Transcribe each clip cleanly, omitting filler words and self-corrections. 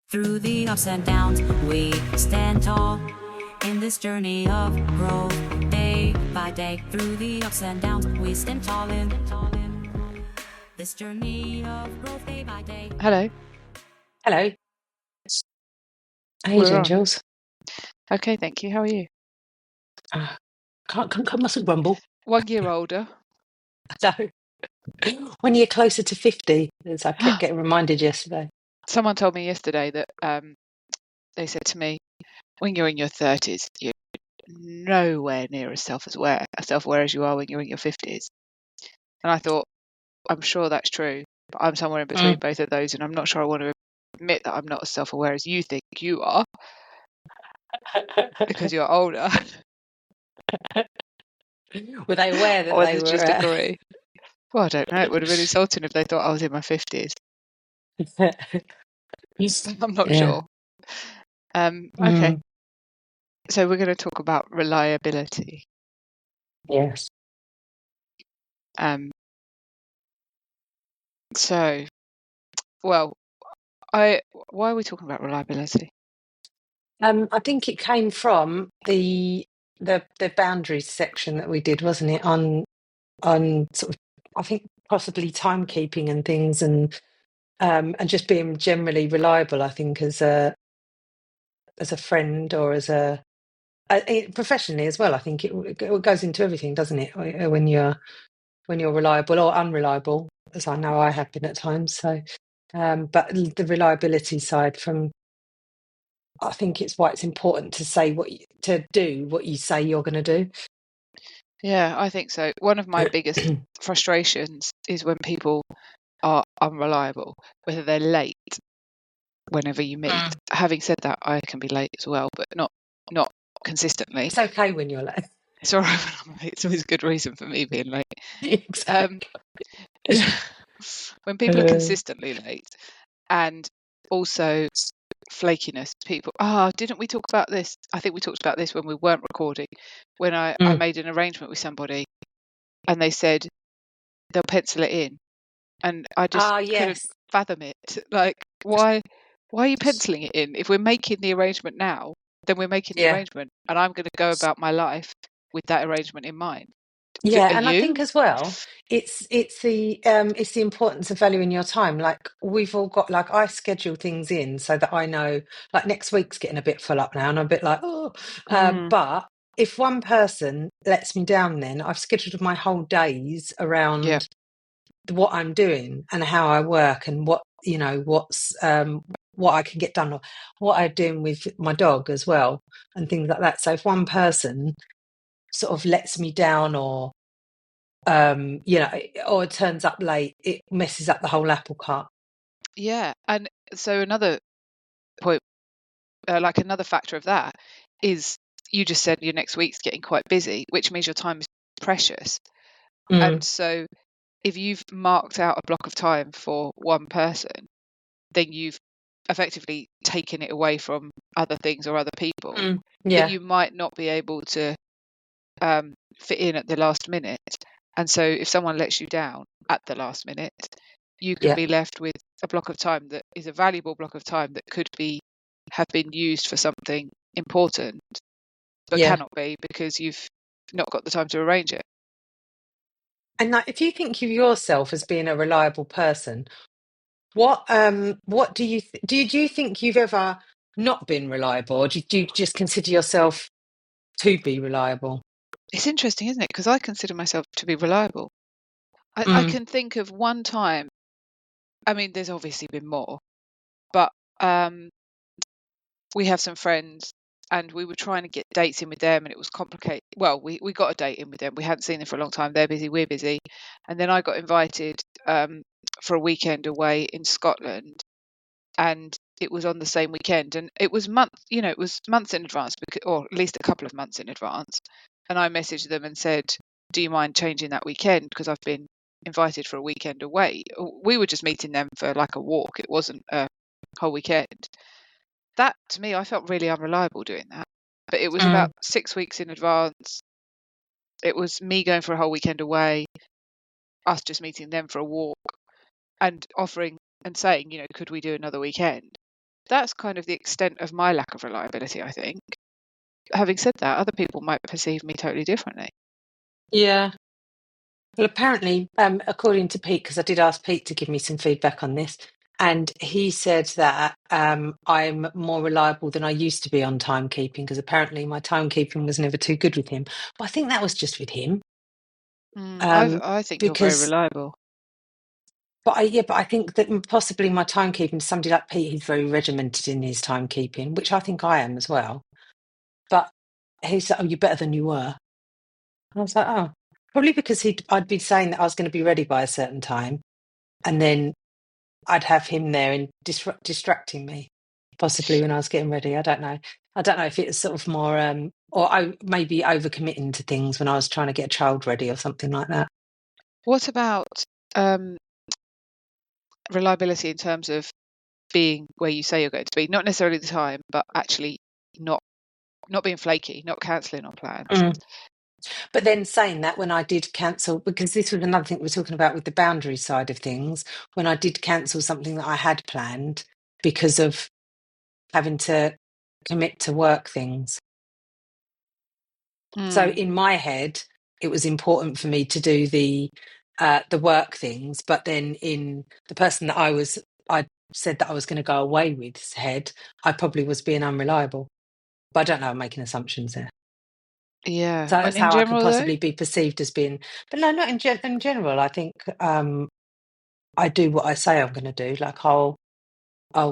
Through the ups and downs, we stand tall in this journey of growth. Day by day, through the ups and downs, we stand tall in this journey of growth. Day by day. Hello, Hello. How you we're doing, on. Jules? Okay, thank you. How are you? Mustn't grumble. 1 year older. So, when you're closer to 50, as I kept getting reminded yesterday. Someone told me yesterday that they said to me, when you're in your 30s, you're nowhere near as self-aware as you are when you're in your 50s. And I thought, I'm sure that's true, but I'm somewhere in between both of those, and I'm not sure I want to admit that I'm not as self-aware as you think you are because you're older. Were they aware that Or they they were? just agree. Well, I don't know. It would have been insulting if they thought I was in my 50s. I'm not sure. Okay. So we're going to talk about reliability. Yes. So, well, why are we talking about reliability? I think it came from the boundaries section that we did, wasn't it? On sort of, I think possibly timekeeping and things, and just being generally reliable. I think as a friend or as a professionally as well. I think it goes into everything, doesn't it? When you're reliable or unreliable, as I know I have been at times. So, but the reliability side, I think it's why it's important to say to do what you say you're going to do. Yeah, I think so. One of my biggest frustrations is when people are unreliable, whether they're late whenever you meet. Having said that, I can be late as well, but not consistently. It's okay when you're late. It's all right when I'm late. It's always a good reason for me being late. Exactly. When people are consistently late, and also flakiness, people, didn't we talk about this? I think we talked about this when we weren't recording, when I made an arrangement with somebody and they said they'll pencil it in, and I just couldn't fathom it. Like, why are you penciling it in? If we're making the arrangement now, then we're making the arrangement, and I'm going to go about my life with that arrangement in mind. And I think as well, it's the importance of valuing your time. Like, we've all got, like, I schedule things in so that I know, like, next week's getting a bit full up now, and I'm a bit like, but if one person lets me down, then I've scheduled my whole days around what I'm doing and how I work and what I can get done, or what I'm doing with my dog as well, and things like that. So if one person sort of lets me down, or or it turns up late, it messes up the whole apple cart. And so another point, like another factor of that, is you just said your next week's getting quite busy, which means your time is precious. And so if you've marked out a block of time for one person, then you've effectively taken it away from other things or other people that you might not be able to fit in at the last minute. And so if someone lets you down at the last minute, you can be left with a block of time that is a valuable block of time that could have been used for something important, but cannot be because you've not got the time to arrange it. And like, if you think of yourself as being a reliable person, what do you do you think you've ever not been reliable, or do you just consider yourself to be reliable? It's interesting, isn't it? Because I consider myself to be reliable. I can think of one time. I mean, there's obviously been more, but we have some friends and we were trying to get dates in with them, and it was complicated. Well, we got a date in with them. We hadn't seen them for a long time. They're busy, we're busy. And then I got invited for a weekend away in Scotland, and it was on the same weekend, and it was months in advance, or at least a couple of months in advance. And I messaged them and said, do you mind changing that weekend, because I've been invited for a weekend away. We were just meeting them for like a walk. It wasn't a whole weekend. That, to me, I felt really unreliable doing that. But it was about 6 weeks in advance. It was me going for a whole weekend away, us just meeting them for a walk, and offering and saying, could we do another weekend? that's kind of the extent of my lack of reliability, I think. Having said that, other people might perceive me totally differently. Yeah. Well, apparently, according to Pete, because I did ask Pete to give me some feedback on this, and he said that I'm more reliable than I used to be on timekeeping, because apparently my timekeeping was never too good with him. But I think that was just with him. I think you're very Because, reliable. but I think that possibly my timekeeping, somebody like Pete, he's very regimented in his timekeeping, which I think I am as well. But he said, "Oh, you're better than you were." And I was like, "Oh, probably because I'd be saying that I was going to be ready by a certain time, and then I'd have him there and distracting me, possibly when I was getting ready. I don't know. I don't know if it was sort of more, or I maybe overcommitting to things when I was trying to get a child ready or something like that." What about reliability in terms of being where you say you're going to be? Not necessarily the time, but actually not being flaky, not cancelling on plans. But then saying that, when I did cancel, because this was another thing we were talking about with the boundary side of things, when I did cancel something that I had planned because of having to commit to work things. So in my head, it was important for me to do the work things, but then in the person that I said that I was going to go away with's head, I probably was being unreliable. But I don't know, I'm making assumptions there. Yeah. So And that's in how I could general, though? possibly be perceived as being, but no, not in general. I think I do what I say I'm going to do. Like I'll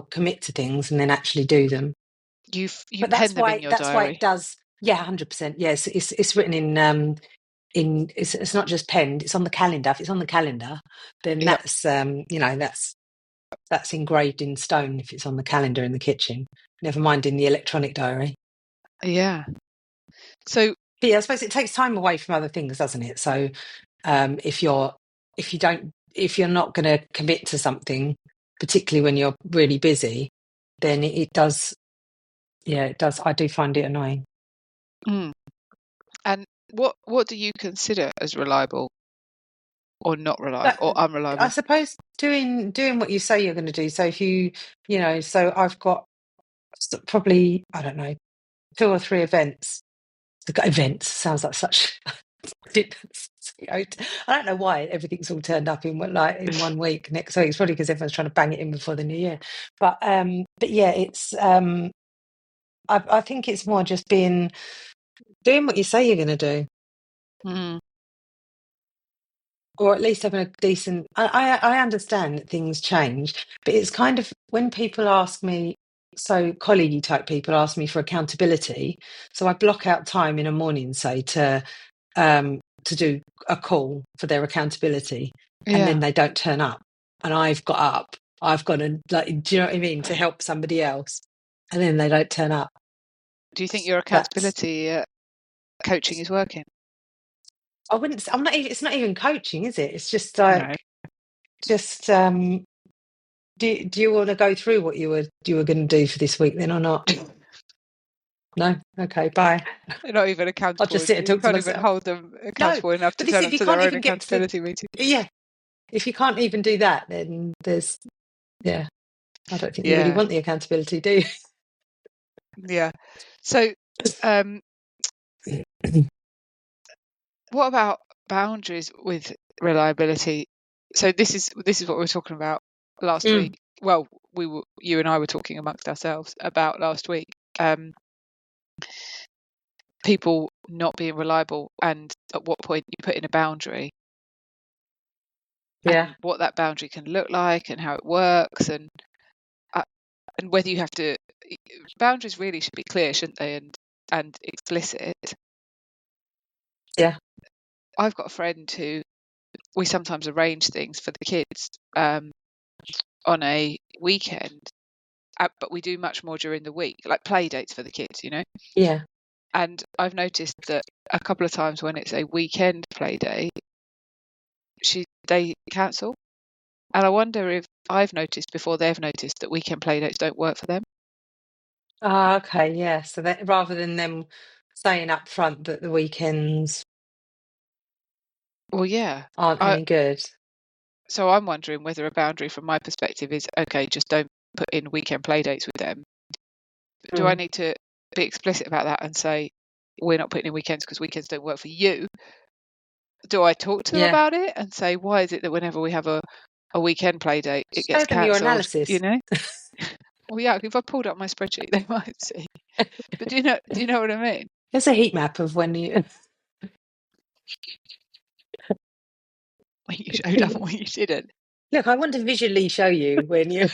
commit to things and then actually do them. You But pen them in your that's why it diary. does. Yeah, 100%. Yes, it's written in it's not just penned, it's on the calendar. If it's on the calendar, then Yep. that's that's engraved in stone if it's on the calendar in the kitchen, never mind in the electronic diary. Yeah. So But yeah, I suppose it takes time away from other things, doesn't it? So if you're not going to commit to something, particularly when you're really busy, then it does, yeah, it does. I do find it annoying. and what do you consider as reliable or not reliable But or I unreliable? suppose doing what you say you're going to do. So if so I've got probably, I don't know, 2 or 3 events. Events sounds like such. I don't know why everything's all turned up in in 1 week. Next week, it's probably because everyone's trying to bang it in before the new year. But yeah, it's I think it's more just doing what you say you're going to do, or at least having a decent. I understand that things change, but it's kind of when people ask me, so colleague type people ask me for accountability, so I block out time in a morning, say to do a call for their accountability, and then Yeah. they don't turn up, and I've got to, like, do you know what I mean, to help somebody else, and then they don't turn up. Do you think your That's accountability coaching is working? I wouldn't. I'm not. It's not even coaching, is it? It's just like No. just. Do you want to go through what you were going to do for this week then, or not? No. Okay. Bye. They're not even I'll accountable. just sit and You talk to can't even myself. hold them No, accountable enough to but this turn if up you to their can't own even get to accountability meeting. yeah, if you can't even do that, then there's yeah. I don't think you really Yeah. want the accountability, do you? Yeah. So what about boundaries with reliability? So this is what we were talking about last Mm, week. Well, you and I were talking amongst ourselves about last week. People not being reliable, and at what point you put in a boundary, yeah, and what that boundary can look like, and how it works, and whether you have to. Boundaries really should be clear, shouldn't they, and explicit. yeah, I've got a friend who we sometimes arrange things for the kids on a weekend, but we do much more during the week, like play dates for the kids, yeah. And I've noticed that a couple of times when it's a weekend play day, they cancel. And I wonder if I've noticed before they've noticed that weekend play dates don't work for them. Ah, okay, yeah. So that rather than them saying up front that the weekends Well, yeah. aren't I, any good. so I'm wondering whether a boundary from my perspective is, okay, just don't put in weekend play dates with them. Do I need to be explicit about that and say, we're not putting in weekends because weekends don't work for you? Do I talk to them about it and say, why is it that whenever we have a weekend play date, it Show gets them your cancelled? analysis. You know? Well, yeah, if I pulled up my spreadsheet, they might see. But do you know what I mean? There's a heat map of when you When you showed up and when you didn't. look. I want to visually show you when you.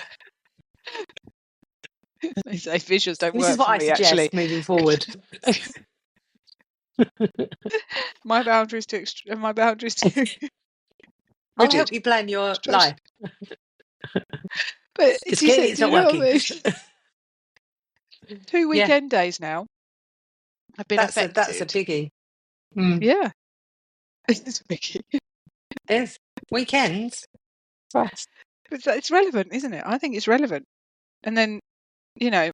They say visuals don't This work is what for I me, suggest actually. moving forward. My boundaries to I'll rigid. help you plan your Stretched. life. But Because do you clearly see, it's do you not know what working. I mean? 2 weekend days now have been That's a affected. biggie. Mm. Yeah. It's a biggie. Yes. Weekends. Right. It's relevant, isn't it? I think it's relevant. And then, you know,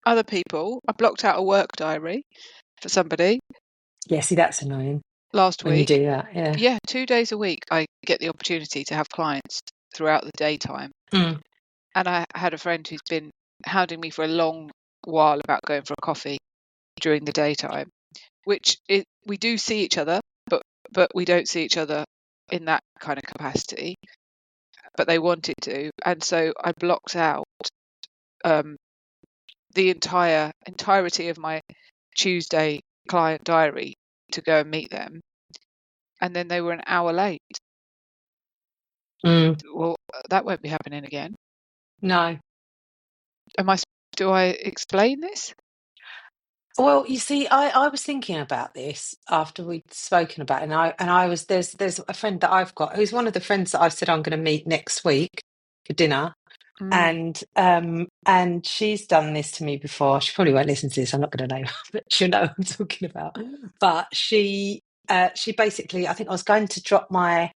other people, I blocked out a work diary for somebody Yeah, see, that's annoying last when you week. do that. Yeah. Yeah, 2 days a week I get the opportunity to have clients throughout the daytime. Mm. And I had a friend who's been hounding me for a long while about going for a coffee during the daytime, which we do see each other, but we don't see each other in that kind of capacity. But they wanted to, and so I blocked out the entirety of my Tuesday client diary to go and meet them, and then they were an hour late. Well, that won't be happening again. No. Do I explain this? Well, you see, I was thinking about this after we'd spoken about it, and I was there's a friend that I've got who's one of the friends that I've said I'm going to meet next week for dinner, and she's done this to me before. She probably won't listen to this. I'm not going to name her, but she'll know what I'm talking about. But she basically, I think I was going to drop I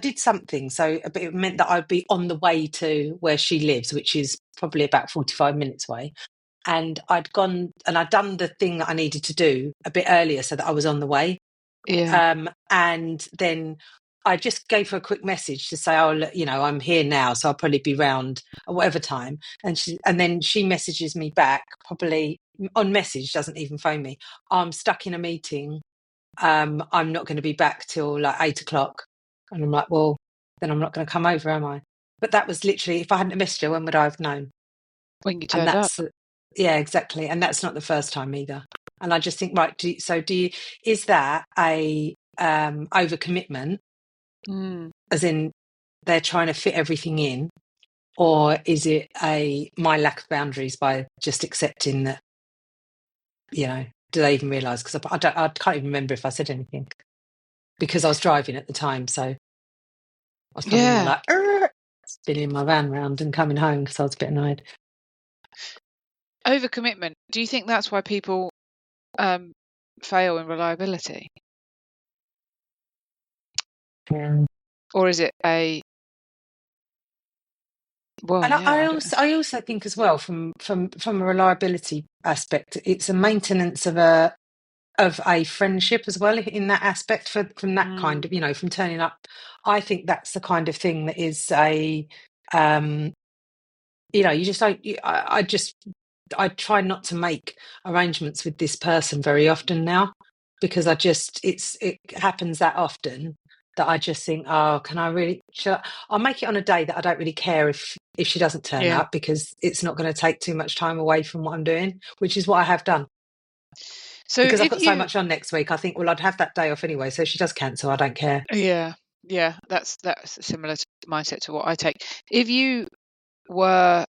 did something, but it meant that I'd be on the way to where she lives, which is probably about 45 minutes away. And I'd gone and I'd done the thing that I needed to do a bit earlier so that I was on the way. Yeah. And then I just gave her a quick message to say, oh, look, I'm here now, so I'll probably be round at whatever time. And then she messages me back, probably on message, doesn't even phone me. I'm stuck in a meeting. I'm not going to be back till like 8:00. And I'm like, well, then I'm not going to come over, am I? But that was literally, if I hadn't missed her, when would I have known? When you turned up. Yeah, exactly. And that's not the first time either. And I just think, right, is that a overcommitment, as in they're trying to fit everything in, or is it my lack of boundaries by just accepting that, do they even realise? Because I can't even remember if I said anything because I was driving at the time. So I was probably more like, spinning my van round and coming home because I was a bit annoyed. Overcommitment. Do you think that's why people fail in reliability? Yeah. Or is it a I also think as well from a reliability aspect, it's a maintenance of a friendship as well in that aspect from that kind of, from turning up. I think that's the kind of thing that is you just don't. I try not to make arrangements with this person very often now because it happens that often that I just think, oh, can I really? I'll make it on a day that I don't really care if she doesn't turn up because it's not going to take too much time away from what I'm doing, which is what I have done. So because I've got so much on next week, I think, well, I'd have that day off anyway. So if she does cancel, I don't care. Yeah, that's a similar mindset to what I take. If you were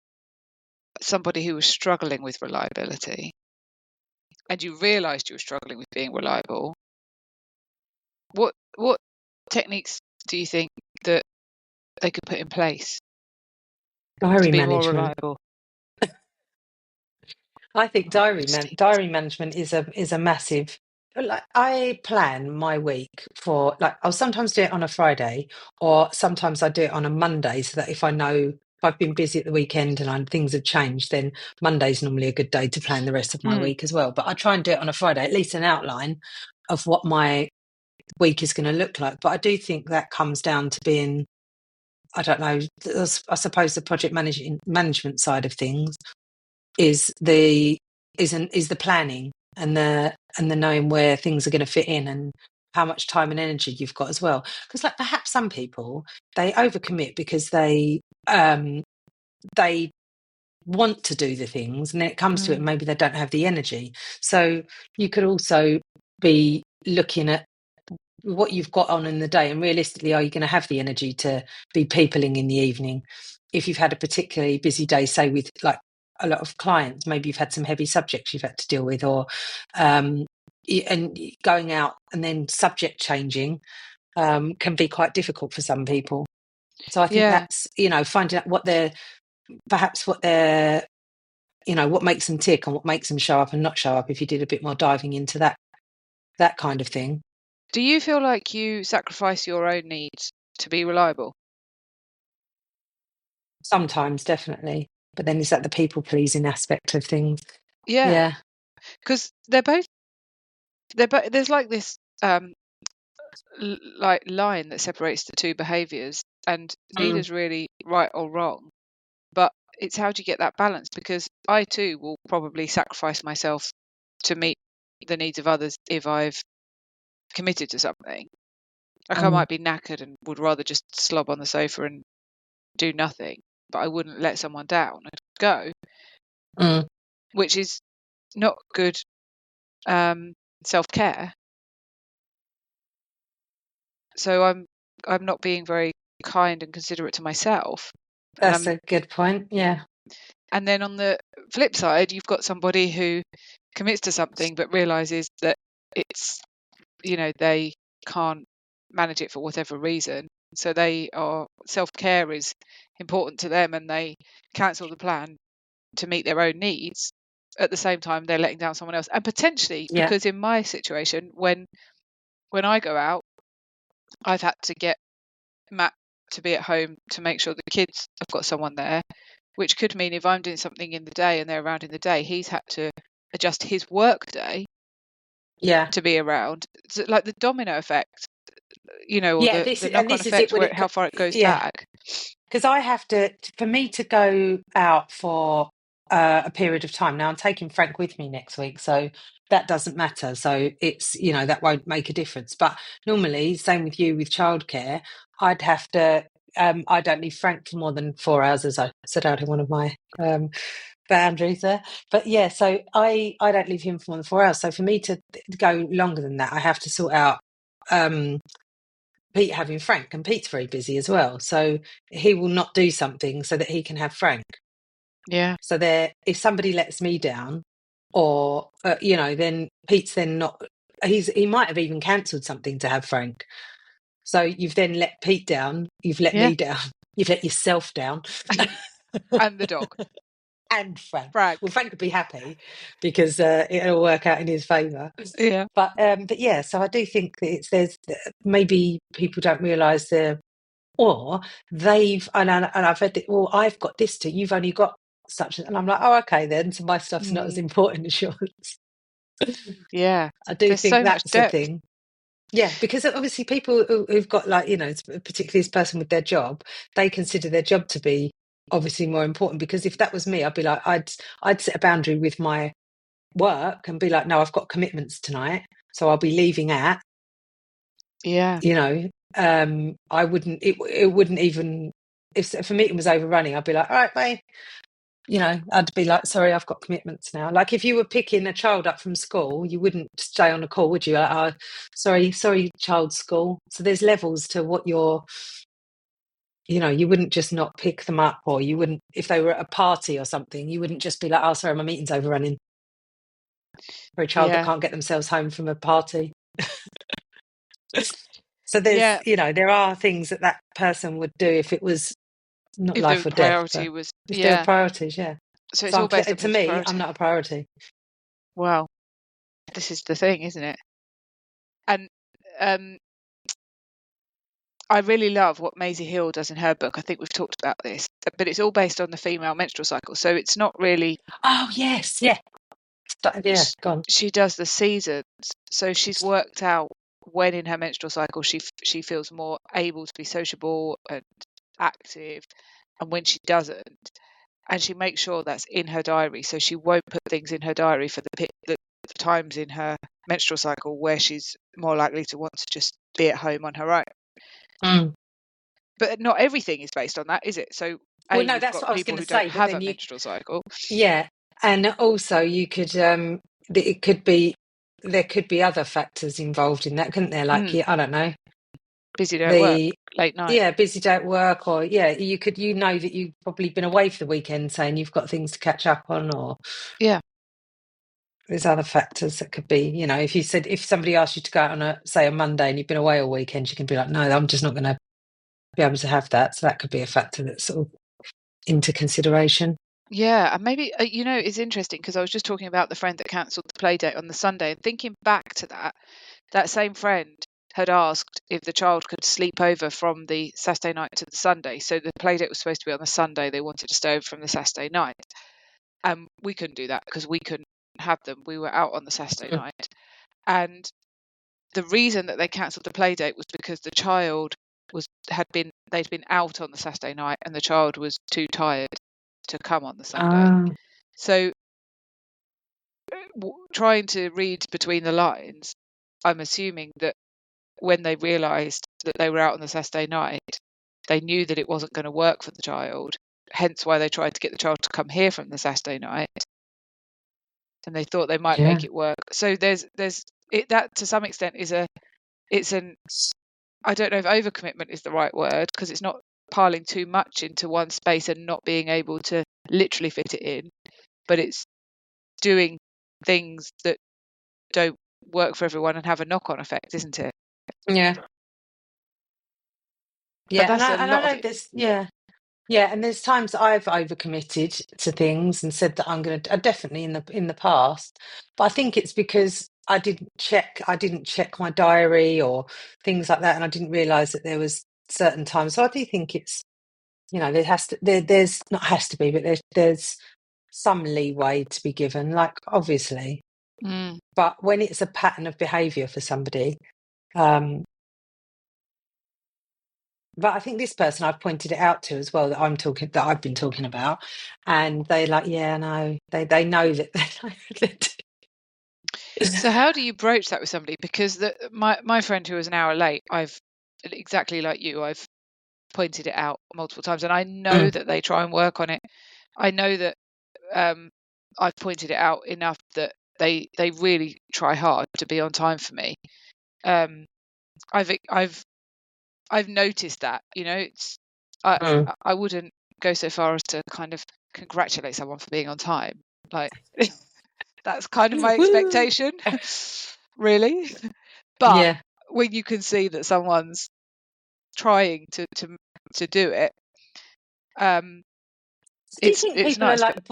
somebody who was struggling with reliability and you realised you were struggling with being reliable, what techniques do you think that they could put in place to be more reliable? I think diary management is a massive. Like I plan my week for I'll sometimes do it on a Friday or sometimes I do it on a Monday so that if I know if I've been busy at the weekend and things have changed, then Monday's normally a good day to plan the rest of my week as well. But I try and do it on a Friday, at least an outline of what my week is going to look like. But I do think that comes down to being I don't know, I suppose the project management side of things is the planning and the knowing where things are going to fit in and how much time and energy you've got as well. Because like perhaps some people, they overcommit because they want to do the things, and then it comes to it, maybe they don't have the energy. So you could also be looking at what you've got on in the day, and realistically, are you going to have the energy to be peopling in the evening? If you've had a particularly busy day, say with like a lot of clients, maybe you've had some heavy subjects you've had to deal with, or and going out and then subject changing can be quite difficult for some people. So I think that's, finding out what they're what makes them tick and what makes them show up and not show up, if you did a bit more diving into that kind of thing. Do you feel like you sacrifice your own needs to be reliable? Sometimes, definitely. But then is that the people pleasing aspect of things? Yeah. Because there's like this like line that separates the two behaviors, and neither's really right or wrong, but it's how do you get that balance? Because I too will probably sacrifice myself to meet the needs of others if I've committed to something. Like I might be knackered and would rather just slob on the sofa and do nothing, but I wouldn't let someone down. I'd go, which is not good self-care. So I'm not being very kind and considerate to myself. That's a good point. Yeah. And then on the flip side, you've got somebody who commits to something but realizes that it's, they can't manage it for whatever reason. So self-care is important to them, and they cancel the plan to meet their own needs. At the same time, they're letting down someone else. And potentially, because in my situation, when I go out, I've had to get Matt to be at home to make sure the kids have got someone there, which could mean if I'm doing something in the day and they're around in the day, he's had to adjust his work day to be around. So like the domino effect, or the knock-on effect, how far it goes back. Because I have to, for me to go out for a period of time. Now I'm taking Frank with me next week, so that doesn't matter. So it's, that won't make a difference. But normally, same with you with childcare, I'd have to, I don't leave Frank for more than 4 hours, as I set out in one of my boundaries there. But yeah, so I don't leave him for more than 4 hours. So for me to go longer than that, I have to sort out Pete having Frank, and Pete's very busy as well, so he will not do something so that he can have Frank. So if somebody lets me down, or then Pete's then not, he might have even cancelled something to have Frank. So you've then let Pete down, you've let me down, you've let yourself down. And the dog. And Frank. Well, Frank would be happy because it'll work out in his favour. Yeah. But yeah, so I do think that there's maybe people don't realise or they've and I've read that. Well, I've got this too. You've only got such, and I'm like, oh, okay then. So my stuff's not as important as yours. Yeah, I do there's think so that's much the depth. thing. Yeah, because obviously people who've got particularly this person with their job, they consider their job to be obviously more important. Because if that was me, I'd be like, I'd set a boundary with my work and be like, no, I've got commitments tonight, so I'll be leaving at. I wouldn't. It wouldn't even if a meeting was overrunning. I'd be like, all right, mate. I'd be like, sorry, I've got commitments now. Like if you were picking a child up from school, you wouldn't stay on a call, would you? Like, sorry, child's school. So there's levels to what you're. You wouldn't just not pick them up, or you wouldn't, if they were at a party or something, you wouldn't just be like, oh, sorry, my meeting's overrunning. For a child that can't get themselves home from a party. So there's, there are things that person would do if it was not life or death. If there were priorities, yeah. So it's all based on to me, priority. I'm not a priority. Well, this is the thing, isn't it? And I really love what Maisie Hill does in her book. I think we've talked about this, but it's all based on the female menstrual cycle. So it's not really. Oh, yes. Yeah. Yeah, gone. She does the seasons. So she's worked out when in her menstrual cycle she feels more able to be sociable and active and when she doesn't. And she makes sure that's in her diary. So she won't put things in her diary for the times in her menstrual cycle where she's more likely to want to just be at home on her own. Mm. But not everything is based on that, is it? So Well, no, we've that's got what I was people going to who don't say. But have then a menstrual cycle. yeah, and also it could be, there could be other factors involved in that, couldn't there? Like, Mm, I don't know, busy day at work, the late night. busy day at work, or you know that you've probably been away for the weekend, saying you've got things to catch up on, or Yeah. there's other factors that could be, if somebody asked you to go out on a Monday and you've been away all weekend, you can be like, no, I'm just not going to be able to have that. So that could be a factor that's sort of into consideration. Yeah, and maybe it's interesting because I was just talking about the friend that cancelled the play date on the Sunday, and thinking back to that same friend had asked if the child could sleep over from the Saturday night to the Sunday. So the play date was supposed to be on the Sunday. They wanted to stay over from the Saturday night, and we couldn't do that because we couldn't have them. We were out on the Saturday Mm. night, and the reason that they cancelled the play date was because the child they'd been out on the Saturday night, and the child was too tired to come on the Sunday. Ah, So trying to read between the lines, I'm assuming that when they realised that they were out on the Saturday night, they knew that it wasn't going to work for the child, hence why they tried to get the child to come here from the Saturday night, and they thought they might yeah, make it work. So there's it, that to some extent it's an I don't know if overcommitment is the right word, because it's not piling too much into one space and not being able to literally fit it in, but it's doing things that don't work for everyone and have a knock-on effect, isn't it? yeah, But yeah. And that's a I lot of know it. this, yeah. Yeah, and there's times that I've overcommitted to things and said that I'm going to, definitely in the past, but I think it's because I didn't check my diary or things like that, and I didn't realise that there was certain times. So I do think it's, there's not has to be, but there's some leeway to be given, like obviously, Mm. but when it's a pattern of behaviour for somebody, um, but I think this person I've pointed it out to as well, that I've been talking about, and they're like, yeah, no, they know that So how do you broach that with somebody? Because my friend who was an hour late, I've exactly like you, I've pointed it out multiple times, and I know Mm, that they try and work on it. I know that I've pointed it out enough that they really try hard to be on time for me. Um, I've noticed that, it's I mm. I wouldn't go so far as to kind of congratulate someone for being on time. Like that's kind of my Woo! expectation, really. But Yeah. when you can see that someone's trying to do it, um, Do you think it's people are nice. But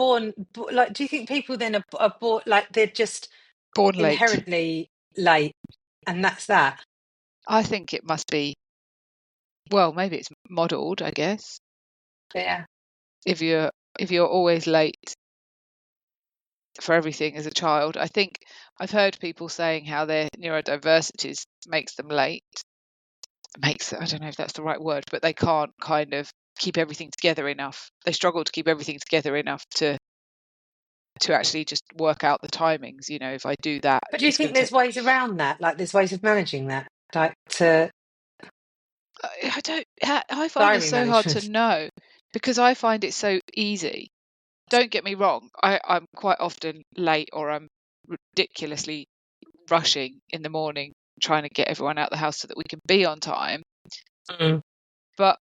like like? Do you think people then are born like they're just born late, inherently late, and that's that? I think it must be. Well, maybe it's modelled, I guess. Yeah. If you're always late for everything as a child, I think I've heard people saying how their neurodiversities makes them late. I don't know if that's the right word, but they can't kind of keep everything together enough. They struggle to keep everything together enough to actually just work out the timings. If I do that, But do you it's think going to there's take. ways around that? Like there's ways of managing that, like to I don't. I find this diary so hard to management. know because I find it so easy. Don't get me wrong. I'm quite often late, or I'm ridiculously rushing in the morning, trying to get everyone out the house so that we can be on time. Mm, But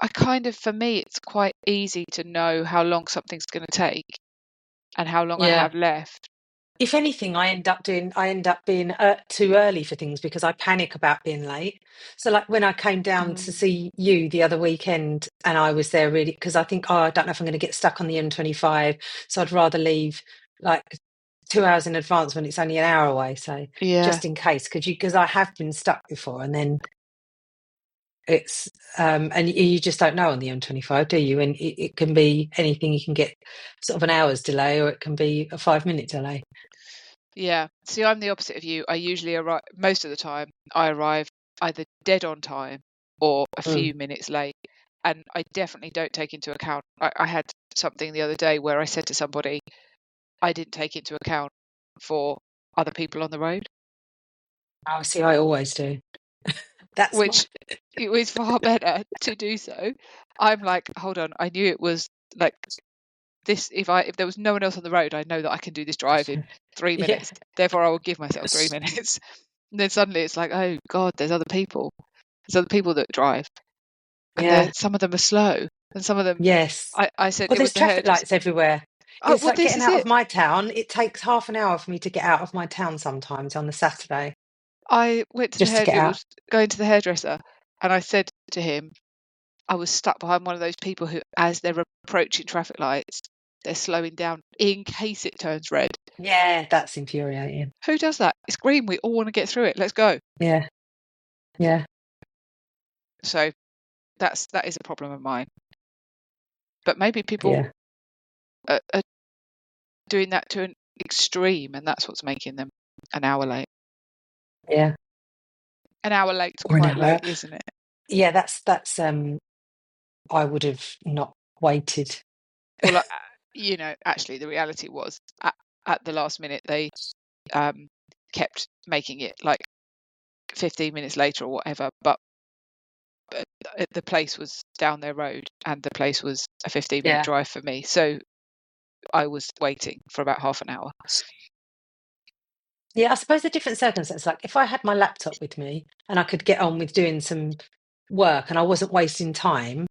I kind of, for me, it's quite easy to know how long something's going to take and how long I yeah. have left. If anything, I end up being too early for things because I panic about being late. So, like when I came down to Mm. see you the other weekend, and I was there really because I think, oh, I don't know if I'm going to get stuck on the M25, so I'd rather leave like 2 hours in advance when it's only an hour away. So, Yeah, just in case, because I have been stuck before, and then it's and you just don't know on the M25, do you? And it can be anything. You can get sort of an hour's delay, or it can be a 5-minute delay. yeah. See, I'm the opposite of you. I usually arrive, most of the time, I arrive either dead on time or a few minutes late. And I definitely don't take into account. I had something the other day where I said to somebody, I didn't take into account for other people on the road, Oh, see, I always do. That's my which it was far better to do so. I'm like, hold on, I knew it was like this. If there was no one else on the road, I know that I can do this drive in 3 yeah. minutes. Therefore, I will give myself 3 minutes. And then suddenly it's like, oh God, there's other people. There's other people that drive, Yeah. and some of them are slow, and some of them. Yes. I said Well, it was there's the traffic hairdresser. lights everywhere. Oh It's well, like this getting is out it. of my town. It takes half an hour for me to get out of my town sometimes on a Saturday, I went to the just to get it out. was going to the hairdresser, and I said to him, I was stuck behind one of those people who, as they're approaching traffic lights, they're slowing down in case it turns red. Yeah, that's infuriating. Who does that? It's green. We all want to get through it. Let's go. Yeah. Yeah. So that is a problem of mine. But maybe people Yeah. are doing that to an extreme, and that's what's making them an hour late. Yeah. An hour late's Or an quite hour. late, isn't it? Yeah, that's I would have not waited. Well, actually, the reality was at the last minute they kept making it like 15 minutes later or whatever, but the place was down their road and the place was a 15-minute Yeah. drive for me, so I was waiting for about half an hour. Yeah, I suppose the different circumstances, like if I had my laptop with me and I could get on with doing some work and I wasn't wasting time,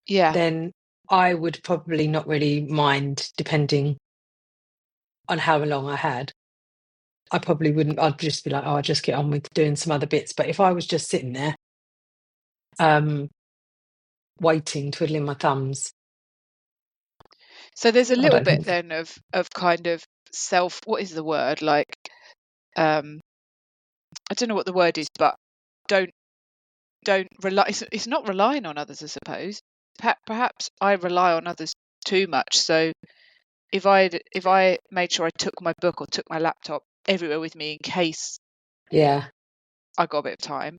Yeah. then I would probably not really mind, depending on how long I had. I probably wouldn't. I'd just be like, oh, I'll just get on with doing some other bits. But if I was just sitting there, waiting, twiddling my thumbs, So there's a I little don't bit think. then of kind of what is the word, like I don't know what the word is, but don't rely. It's not relying on others, I suppose. Perhaps I rely on others too much. So if I made sure I took my book or took my laptop everywhere with me in case Yeah. I got a bit of time,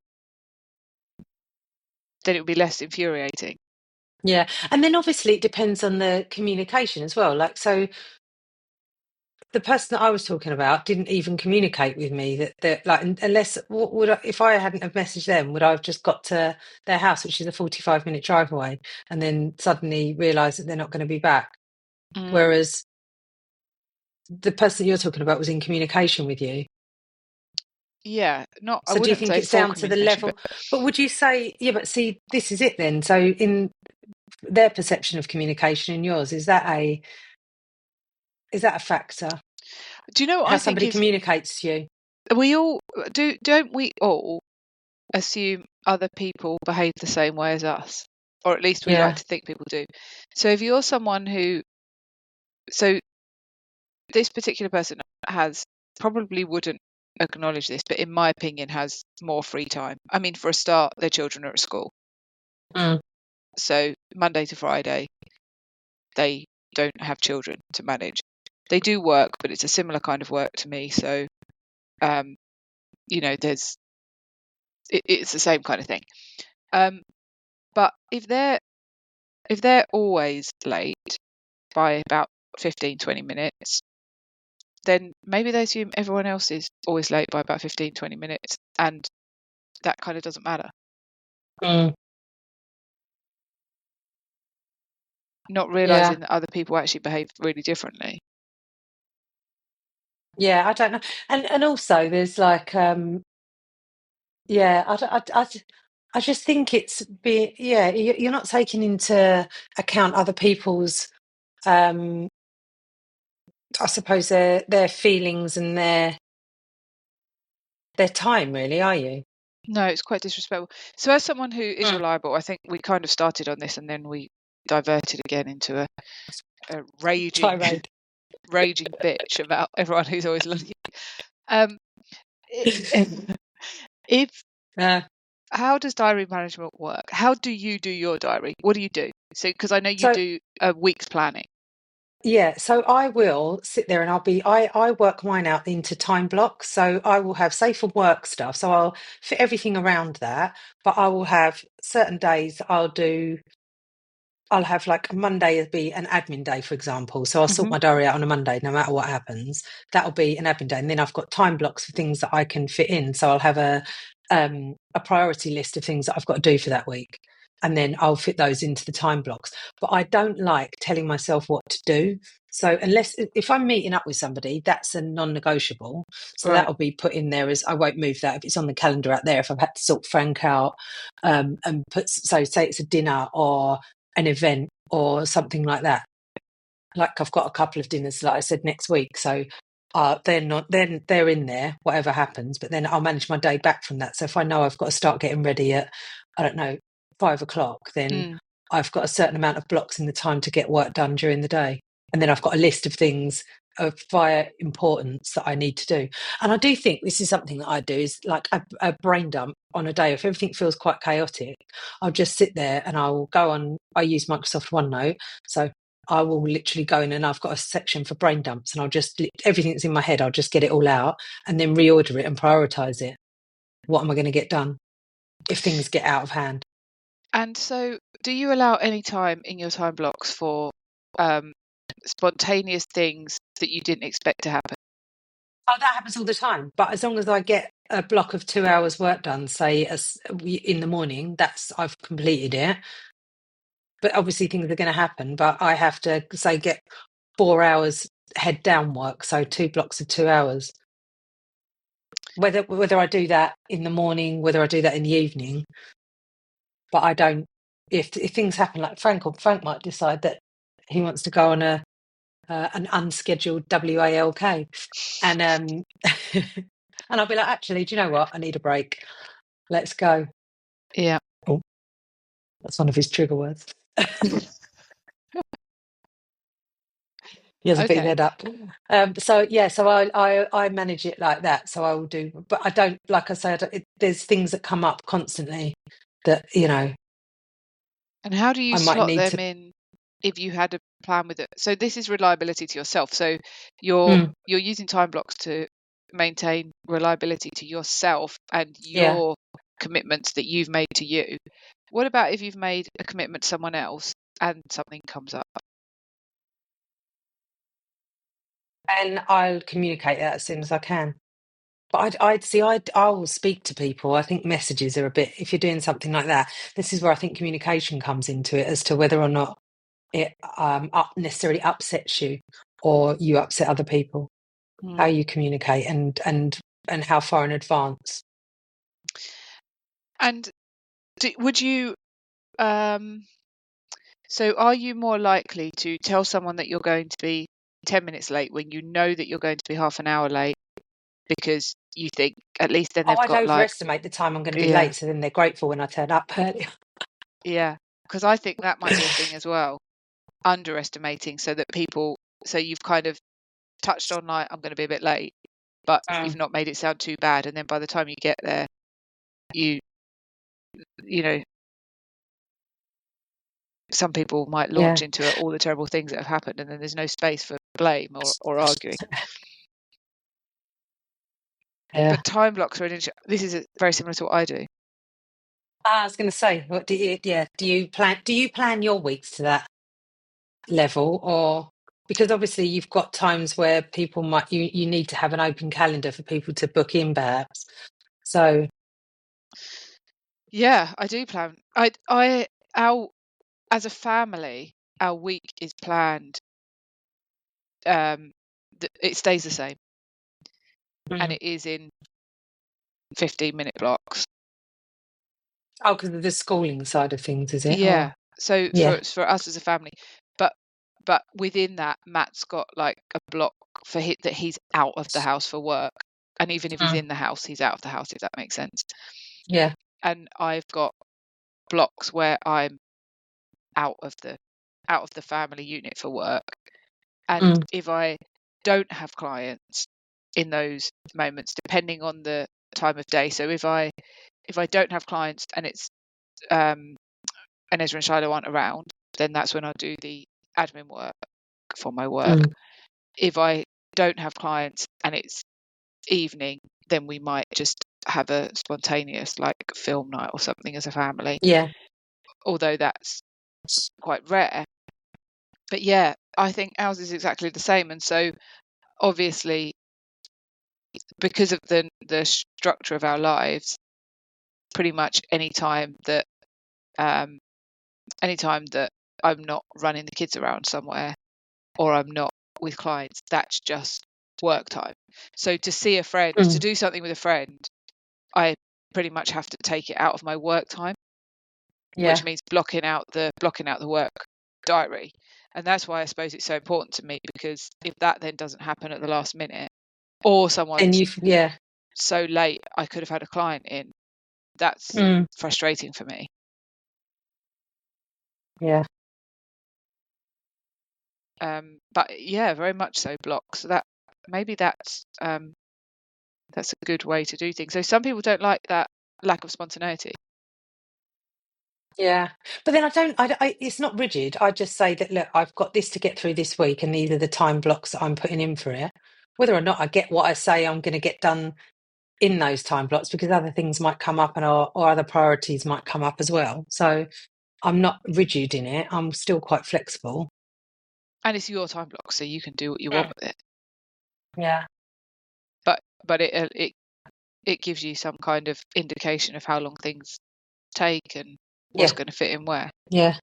then it would be less infuriating. Yeah. And then obviously it depends on the communication as well. Like, so the person that I was talking about didn't even communicate with me that like, unless if I hadn't have messaged them, would I have just got to their house, which is a 45-minute drive away, and then suddenly realised that they're not going to be back? Whereas the person you're talking about was in communication with you. Yeah, I So do you wouldn't think say it's full down to the communication, level? But would you say, yeah, but see, this is it then. So in their perception of communication and yours, is that a factor? do you know what How I think somebody is communicates to you? we all don't we all assume other people behave the same way as us, or at least we like Yeah. to think people do. So if you're someone so this particular person probably wouldn't acknowledge this, but in my opinion has more free time. I mean, for a start, their children are at school. Mm. So Monday to Friday, they don't have children to manage. They do work, but it's a similar kind of work to me. So, it's the same kind of thing. But if they're always late by about 15-20 minutes, then maybe they assume everyone else is always late by about 15-20 minutes, and that kind of doesn't matter. Mm. Not Yeah. realizing that other people actually behave really differently. Yeah, I don't know. And also there's like, yeah, I just think you're not taking into account other people's, I suppose their feelings and their time, really, are you? No, it's quite disrespectful. So as someone who is Mm. reliable, I think we kind of started on this and then we diverted again into a raging Tirade. raging bitch about everyone who's always late. Um, if how does diary management work? How do you do your diary? What do you do? So, because I know you So do a week's planning. Yeah, so I will sit there and I work mine out into time blocks. So I will have, say, for work stuff, so I'll fit everything around that, but I will have certain days I'll have like Monday would be an admin day, for example. So I'll sort Hmm. my diary out on a Monday, no matter what happens. That'll be an admin day, and then I've got time blocks for things that I can fit in. So I'll have a priority list of things that I've got to do for that week, and then I'll fit those into the time blocks. But I don't like telling myself what to do. So unless if I'm meeting up with somebody, that's a non-negotiable. So Right. that'll be put in there as I won't move that if it's on the calendar out there. If I've had to sort Frank out and put, so say it's a dinner or an event or something like that. Like I've got a couple of dinners, like I said, next week. So they're in there, whatever happens, but then I'll manage my day back from that. So if I know I've got to start getting ready at, I don't know, 5 o'clock, then Mm. I've got a certain amount of blocks in the time to get work done during the day. And then I've got a list of things of via importance that I need to do. And I do think this is something that I do is like a brain dump on a day. If everything feels quite chaotic, I'll just sit there and I use Microsoft OneNote. So I will literally go in and I've got a section for brain dumps and everything that's in my head, I'll just get it all out and then reorder it and prioritize it. What am I going to get done if things get out of hand? And so, do you allow any time in your time blocks for um, spontaneous things that you didn't expect to happen? Oh, that happens all the time. But as long as I get a block of 2 hours work done, say in the morning, I've completed it. But obviously things are going to happen. But I have to say get 4 hours head down work, so 2 blocks of 2 hours. Whether I do that in the morning, whether I do that in the evening, but I don't. If things happen like Frank might decide that he wants to go on an unscheduled WALK, and and I'll be like, actually, do you know what? I need a break. Let's go. Yeah. Oh, that's one of his trigger words. He has a big Okay. head up. So yeah, so I manage it like that. So I will do, but I don't, like I said, there's things that come up constantly that And how do you I might slot need them to. in if you had a plan with it? So this is reliability to yourself. So you're Mm, you're using time blocks to maintain reliability to yourself and yeah, your commitments that you've made to you. What about if you've made a commitment to someone else and something comes up? and I'll communicate that as soon as I can. But I'd see, I will speak to people. I think messages are a bit, if you're doing something like that, this is where I think communication comes into it as to whether or not it necessarily upsets you or you upset other people, how Hmm. you communicate and how far in advance. And would you um so are you more likely to tell someone that you're going to be 10 minutes late when you know that you're going to be half an hour late because you think at least then Oh, they've I'd got like, overestimate the time I'm going to be yeah, late, so then they're grateful when I turn up early. yeah, because I think that might be a thing as well, underestimating so that people, so you've kind of touched on like, I'm going to be a bit late, but you've Mm, not made it sound too bad. And then by the time you get there, you, you know, some people might yeah, launch into all the terrible things that have happened and then there's no space for blame or arguing. yeah. But time blocks are this is very similar to what I do. I was going to say, what do you? Yeah, do you plan? Do you plan your weeks to that level, or because obviously you've got times where people might you need to have an open calendar for people to book in, perhaps. So, Yeah, I do plan. Our as a family, our week is planned. It stays the same, and mm. it is in 15-minute blocks. Oh, because of the schooling side of things, is it? Or Yeah. So yeah, for us as a family, but within that, Matt's got like a block for that he's out of the house for work, and even if he's mm. in the house, he's out of the house. If that makes sense. Yeah, And I've got blocks where I'm out of the family unit for work. And mm. if I don't have clients in those moments, depending on the time of day, so if I don't have clients and it's and Ezra and Shiloh aren't around, then that's when I do the admin work. for my work. Mm. If I don't have clients and it's evening, then we might just have a spontaneous like film night or something as a family. Yeah. Although that's quite rare. But yeah, I think ours is exactly the same. And so obviously, because of the structure of our lives, pretty much any time that I'm not running the kids around somewhere or I'm not with clients, that's just work time. So to see a friend, to do something with a friend, I pretty much have to take it out of my work time, which means blocking out the work diary. And that's why I suppose it's so important to me, because if that then doesn't happen at the last minute, or And someone's so late I could have had a client in, that's frustrating for me. Yeah. But yeah, very much so blocks. That maybe that's a good way to do things. So some people don't like that lack of spontaneity. Yeah, but then it's not rigid. I just say that, look, I've got this to get through this week, and these are the time blocks that I'm putting in for it. Whether or not I get what I say I'm going to get done in those time blocks, because other things might come up or other priorities might come up as well. So I'm not rigid in it. I'm still quite flexible. And it's your time block, so you can do what you want with it. Yeah. But it gives you some kind of indication of how long things take and what's going to fit in where. Yeah.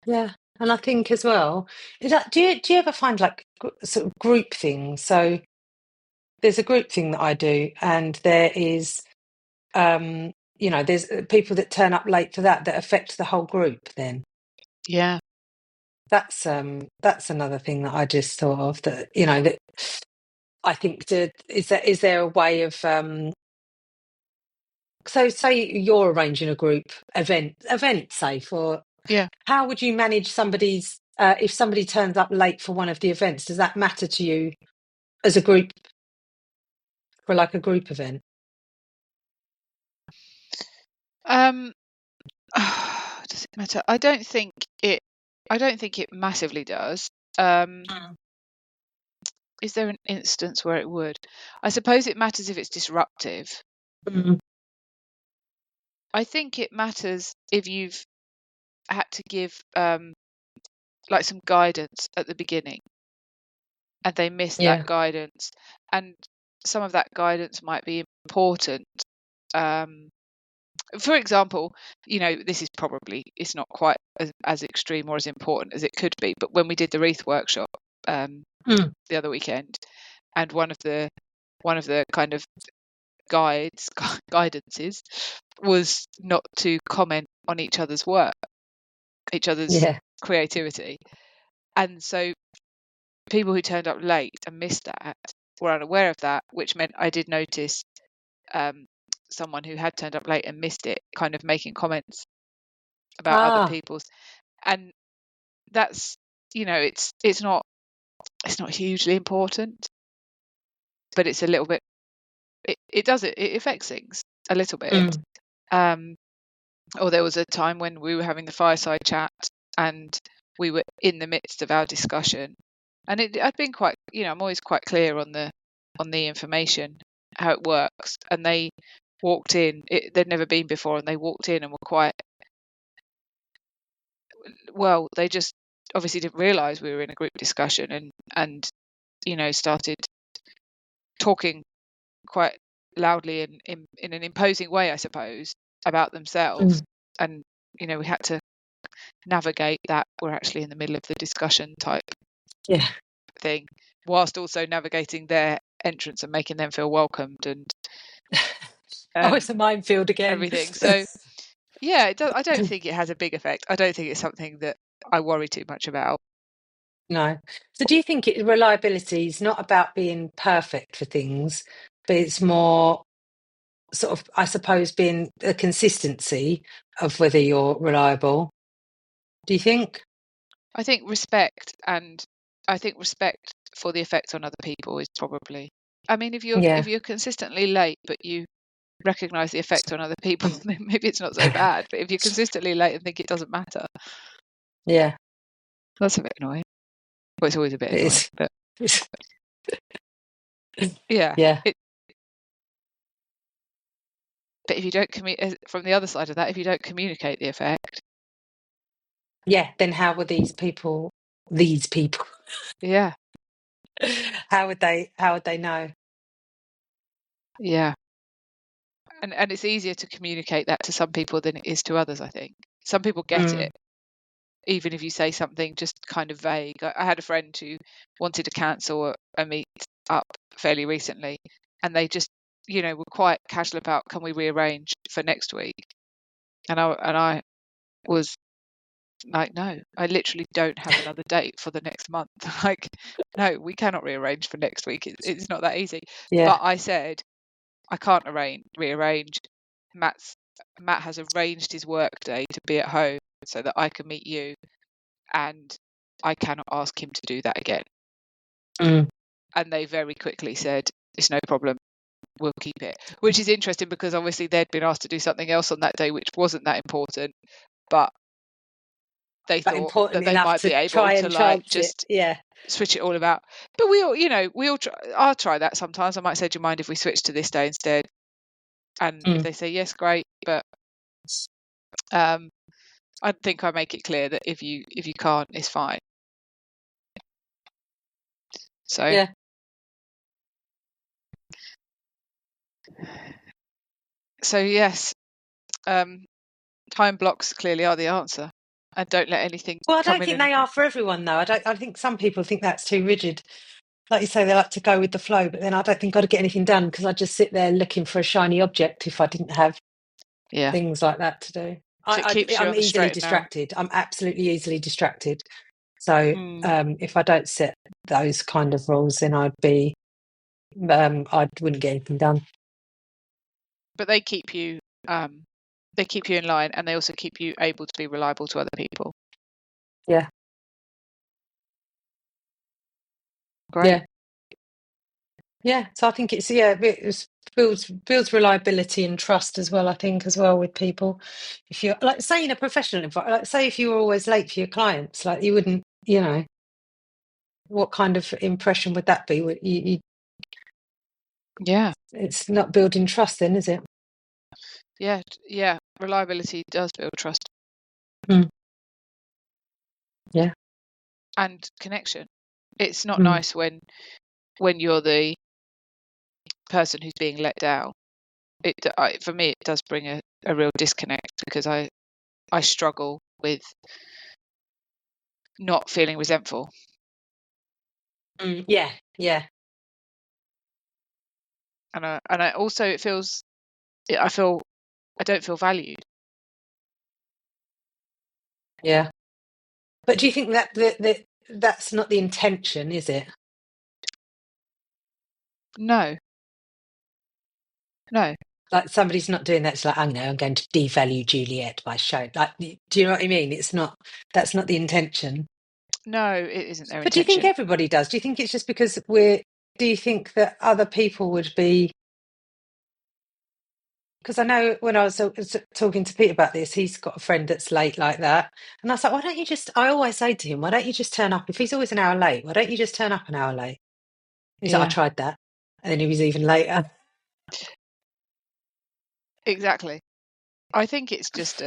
Yeah. And I think as well, is that, do you ever find like sort of group things? So there's a group thing that I do, and there is, there's people that turn up late for that affect the whole group then. Yeah. That's another thing that I just thought of, that, that I think, is there a way of, so say you're arranging a group event, say, for, how would you manage somebody's, if somebody turns up late for one of the events, does that matter to you as a group, for like a group event? Does it matter? I don't think it massively does. Is there an instance where it would? I suppose it matters if it's disruptive. I think it matters if you've had to give like some guidance at the beginning and they missed that guidance, and some of that guidance might be important. For example, this is probably, it's not quite as extreme or as important as it could be, but when we did the wreath workshop the other weekend, and one of the kind of guidances was not to comment on each other's work, each other's creativity. And so people who turned up late and missed that were unaware of that, which meant I did notice someone who had turned up late and missed it kind of making comments about other people's, and that's, it's not hugely important, but it's a little bit, it affects things a little bit. Or there was a time when we were having the fireside chat and we were in the midst of our discussion, and I'd been quite, I'm always quite clear on the information, how it works, and they walked in, they'd never been before, and they walked in and were quite, well, they just obviously didn't realize we were in a group discussion, and started talking quite loudly and in an imposing way, I suppose, about themselves. And we had to navigate that we're actually in the middle of the discussion type thing, whilst also navigating their entrance and making them feel welcomed, and it's a minefield again, everything. So yeah, I don't think it has a big effect. I don't think it's something that I worry too much about. No. So do you think reliability is not about being perfect for things, but it's more sort of, I suppose, being a consistency of whether you're reliable? Do you think? I think respect for the effect on other people is probably, I mean, if you're consistently late but you recognize the effect on other people, then maybe it's not so bad. But if you're consistently late and think it doesn't matter, that's a bit annoying. Well, it's always a bit It annoying, is. but It's- yeah. yeah. But if you don't from the other side of that, if you don't communicate the effect, Yeah. Then how were these people? yeah, How would they know? yeah. And it's easier to communicate that to some people than it is to others, I think. Some people get it, even if you say something just kind of vague. I had a friend who wanted to cancel a meet up fairly recently, and they just, were quite casual about, can we rearrange for next week? And I was like, no, I literally don't have another date for the next month. Like, no, we cannot rearrange for next week. It's not that easy. Yeah. But I said, I can't rearrange. Matt has arranged his work day to be at home so that I can meet you, and I cannot ask him to do that again. Mm. And they very quickly said, it's no problem, we'll keep it. Which is interesting because obviously they'd been asked to do something else on that day which wasn't that important, but they But thought that important they enough might be to able try to and chance it. just Yeah. switch it all about. But we all try. I'll try that sometimes. I might say, do you mind if we switch to this day instead? And if they say yes, great. But I think I make it clear that if you can't, it's fine. So yeah. So yes, time blocks clearly are the answer, and don't let anything Well, I come don't in. think they are for everyone, though. I think some people think that's too rigid. Like you say, they like to go with the flow, but then I don't think I'd get anything done because I'd just sit there looking for a shiny object if I didn't have things like that to do. So it keeps you I'm on the easily straight and narrow. distracted. I'm absolutely easily distracted. So if I don't set those kind of rules, then I wouldn't get anything done. But they keep you in line, and they also keep you able to be reliable to other people. Yeah. Great. Yeah. So I think it builds reliability and trust as well. I think as well with people. If you're like say in a professional environment, like say if you were always late for your clients, like you wouldn't, what kind of impression would that be? Yeah. It's not building trust, then, is it? Yeah. Reliability does build trust. Yeah. And connection. It's not nice when you're the person who's being let down. For me, it does bring a real disconnect because I struggle with not feeling resentful. Yeah. And I also I don't feel valued. Yeah. But do you think that that's not the intention, is it? No. Like somebody's not doing that. It's like, I'm going to devalue Juliet by showing. Like, do you know what I mean? That's not the intention. No, it isn't their But do you think intention. everybody does? Do you think it's just because do you think that other people would be? Because I know when I was talking to Pete about this, he's got a friend that's late like that. And I was like, why don't you I always say to him, why don't you just turn up? If he's always an hour late, why don't you just turn up an hour late? He's like, I tried that. And then he was even later. Exactly. I think it's just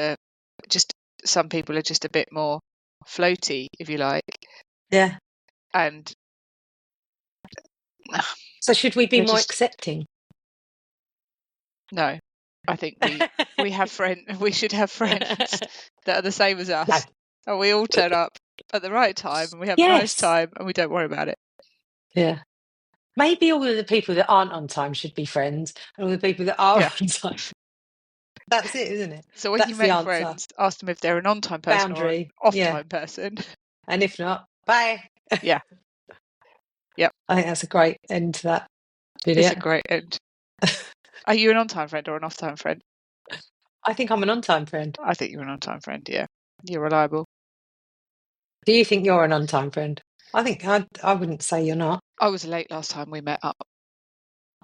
some people are just a bit more floaty, if you like. Yeah. And so should we be more accepting? No. I think we have friends. We should have friends that are the same as us, and we all turn up at the right time, and we have a nice time, and we don't worry about it. Yeah. Maybe all of the people that aren't on time should be friends, and all the people that are on time. That's it, isn't it? So when That's you make the friends, ask them if they're an on-time person or an off-time person. And if not, bye. Yeah. Yep. I think that's a great end to that. It's a great end. Are you an on-time friend or an off-time friend? I think I'm an on-time friend. I think you're an on-time friend, yeah. You're reliable. Do you think you're an on-time friend? I think I wouldn't say you're not. I was late last time we met up.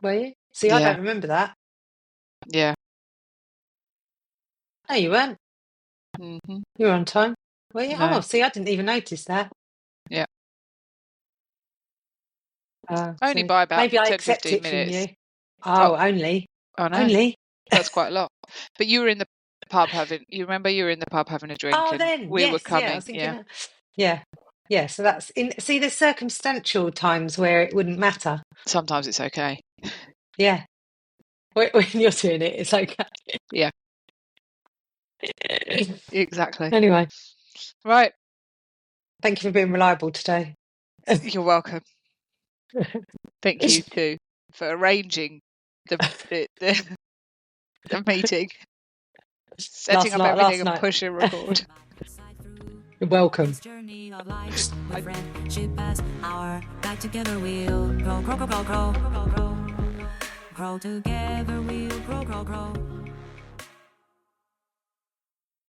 Were you? See, I don't remember that. Yeah. No, you weren't. Mm-hmm. You were on time. Were you? No. Oh, see, I didn't even notice that. Yeah. Only So by about maybe I 10, accept 15 it from minutes. you. Oh, only. I know. Only. That's quite a lot. But you were in the pub you remember you were in the pub having a drink Oh, and then we were yes, yeah. I coming. was thinking, yeah. So that's in. See, there's circumstantial times where it wouldn't matter. Sometimes it's okay. Yeah, when you're doing it, it's okay. Yeah, exactly. Anyway, Right. thank you for being reliable today. You're welcome. Thank you too for arranging the meeting, setting up everything Last and night. pushing record. You're welcome. This journey of life, my friendship as our guide together we'll grow, grow, grow, grow, grow, grow, grow. Grow together we'll grow, grow, grow.